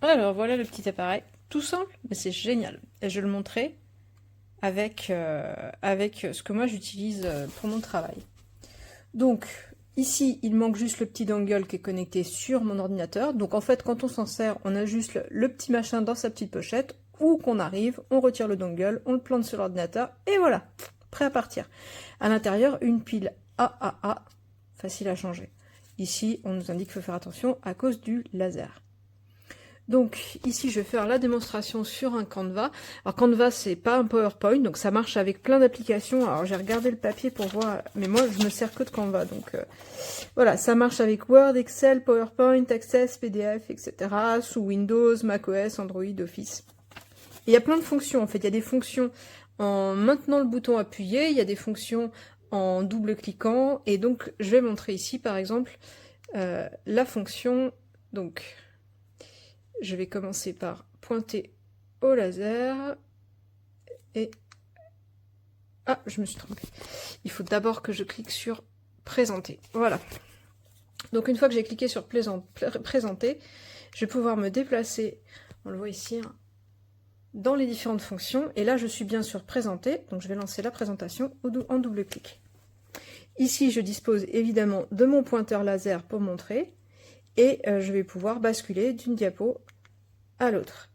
Alors voilà le petit appareil, tout simple, mais c'est génial. Et je vais le montrer avec ce que moi j'utilise pour mon travail. Donc ici, il manque juste le petit dongle qui est connecté sur mon ordinateur. Donc en fait, quand on s'en sert, on a juste le petit machin dans sa petite pochette, où qu'on arrive, on retire le dongle, on le plante sur l'ordinateur, et voilà, prêt à partir. À l'intérieur, une pile AAA, facile à changer. Ici, on nous indique qu'il faut faire attention à cause du laser. Donc ici je vais faire la démonstration sur un Canva. Alors Canva c'est pas un PowerPoint, donc ça marche avec plein d'applications. Alors j'ai regardé le papier pour voir, mais moi je me sers que de Canva. Donc voilà, ça marche avec Word, Excel, PowerPoint, Access, PDF, etc. Sous Windows, macOS, Android, Office. Et il y a plein de fonctions en fait. Il y a des fonctions en maintenant le bouton appuyé, il y a des fonctions en double-cliquant. Et donc je vais montrer ici par exemple la fonction. Donc je vais commencer par pointer au laser et... Ah, je me suis trompée. Il faut d'abord que je clique sur présenter. Voilà. Donc une fois que j'ai cliqué sur présenter, je vais pouvoir me déplacer, on le voit ici, hein, dans les différentes fonctions. Et là, je suis bien sur présenter, donc je vais lancer la présentation en double clic. Ici, je dispose évidemment de mon pointeur laser pour montrer. Et je vais pouvoir basculer d'une diapo à l'autre.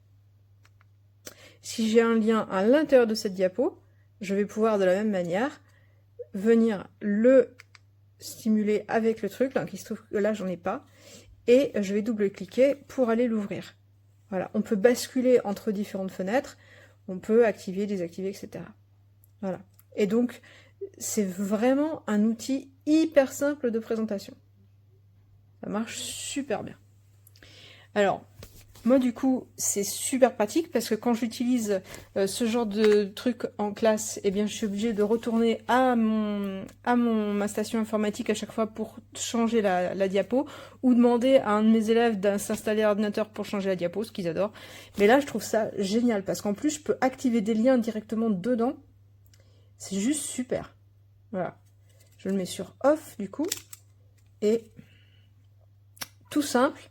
Si j'ai un lien à l'intérieur de cette diapo, je vais pouvoir de la même manière venir le stimuler avec le truc, là, qui se trouve que là j'en ai pas, et je vais double-cliquer pour aller l'ouvrir. Voilà, on peut basculer entre différentes fenêtres, on peut activer, désactiver, etc. Voilà. Et donc, c'est vraiment un outil hyper simple de présentation. Ça marche super bien. Alors, moi, du coup, c'est super pratique parce que quand j'utilise ce genre de truc en classe, eh bien, je suis obligée de retourner à ma station informatique à chaque fois pour changer la diapo ou demander à un de mes élèves de s'installer à l'ordinateur pour changer la diapo, ce qu'ils adorent. Mais là, je trouve ça génial parce qu'en plus, je peux activer des liens directement dedans. C'est juste super. Voilà. Je le mets sur off, du coup. Et tout simple.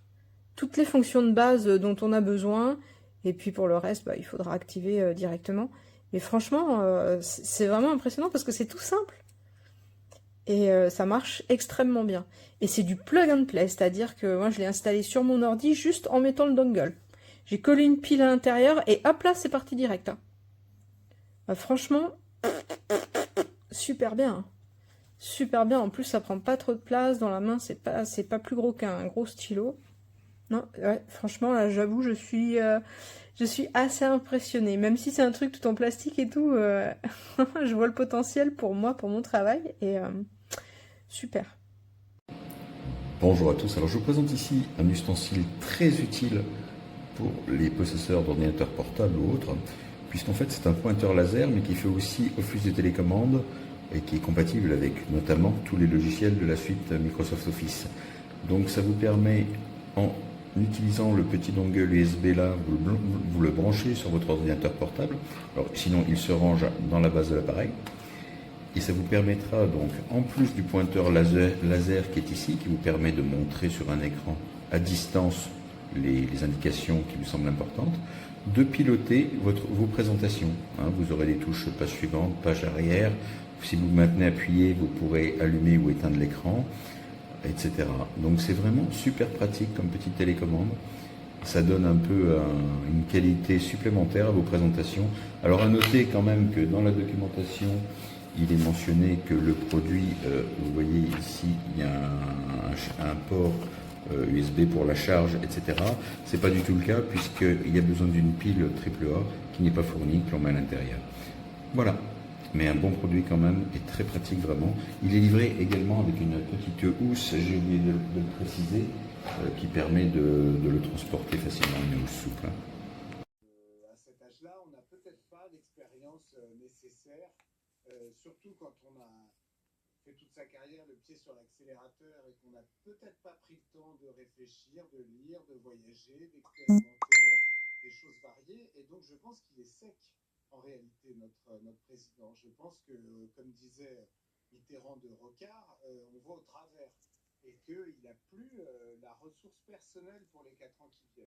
Toutes les fonctions de base dont on a besoin, et puis pour le reste, bah, il faudra activer directement. Mais franchement, c'est vraiment impressionnant parce que c'est tout simple. Et ça marche extrêmement bien. Et c'est du plug and play, c'est-à-dire que moi je l'ai installé sur mon ordi juste en mettant le dongle. J'ai collé une pile à l'intérieur et hop là, c'est parti direct. Hein. Franchement, super bien. Hein. Super bien. En plus, ça prend pas trop de place dans la main, c'est pas plus gros qu'un gros stylo. Non, ouais, franchement, là, j'avoue, je suis assez impressionnée. Même si c'est un truc tout en plastique et tout, je vois le potentiel pour moi, pour mon travail, et super. Bonjour à tous, alors je vous présente ici un ustensile très utile pour les possesseurs d'ordinateurs portables ou autres, puisqu'en fait c'est un pointeur laser mais qui fait aussi office de télécommande et qui est compatible avec notamment tous les logiciels de la suite Microsoft Office. Donc ça vous permet, en utilisant le petit dongle USB là, vous le branchez sur votre ordinateur portable, alors sinon il se range dans la base de l'appareil. Et ça vous permettra donc, en plus du pointeur laser qui est ici, qui vous permet de montrer sur un écran à distance les indications qui vous semblent importantes, de piloter vos présentations. Hein, vous aurez les touches page suivante, page arrière. Si vous maintenez appuyé, vous pourrez allumer ou éteindre l'écran, etc. Donc c'est vraiment super pratique comme petite télécommande. Ça donne un peu une qualité supplémentaire à vos présentations. Alors à noter quand même que dans la documentation, il est mentionné que le produit, vous voyez ici, il y a un port USB pour la charge, etc. C'est pas du tout le cas puisqu'il y a besoin d'une pile AAA qui n'est pas fournie, que l'on met à l'intérieur. Voilà. Mais un bon produit quand même et très pratique vraiment. Il est livré également avec une petite housse, j'ai oublié de le préciser, qui permet de le transporter facilement, une housse souple. À cet âge-là, on n'a peut-être pas l'expérience nécessaire, surtout quand on a fait toute sa carrière le pied sur l'accélérateur et qu'on n'a peut-être pas pris le temps de réfléchir, de lire, de voyager, d'expérimenter des choses variées. Et donc, je pense qu'il est sec, en réalité, notre président. Je pense que, comme disait Mitterrand de Rocard, on voit au travers et qu'il n'a plus la ressource personnelle pour les 4 ans qui viennent.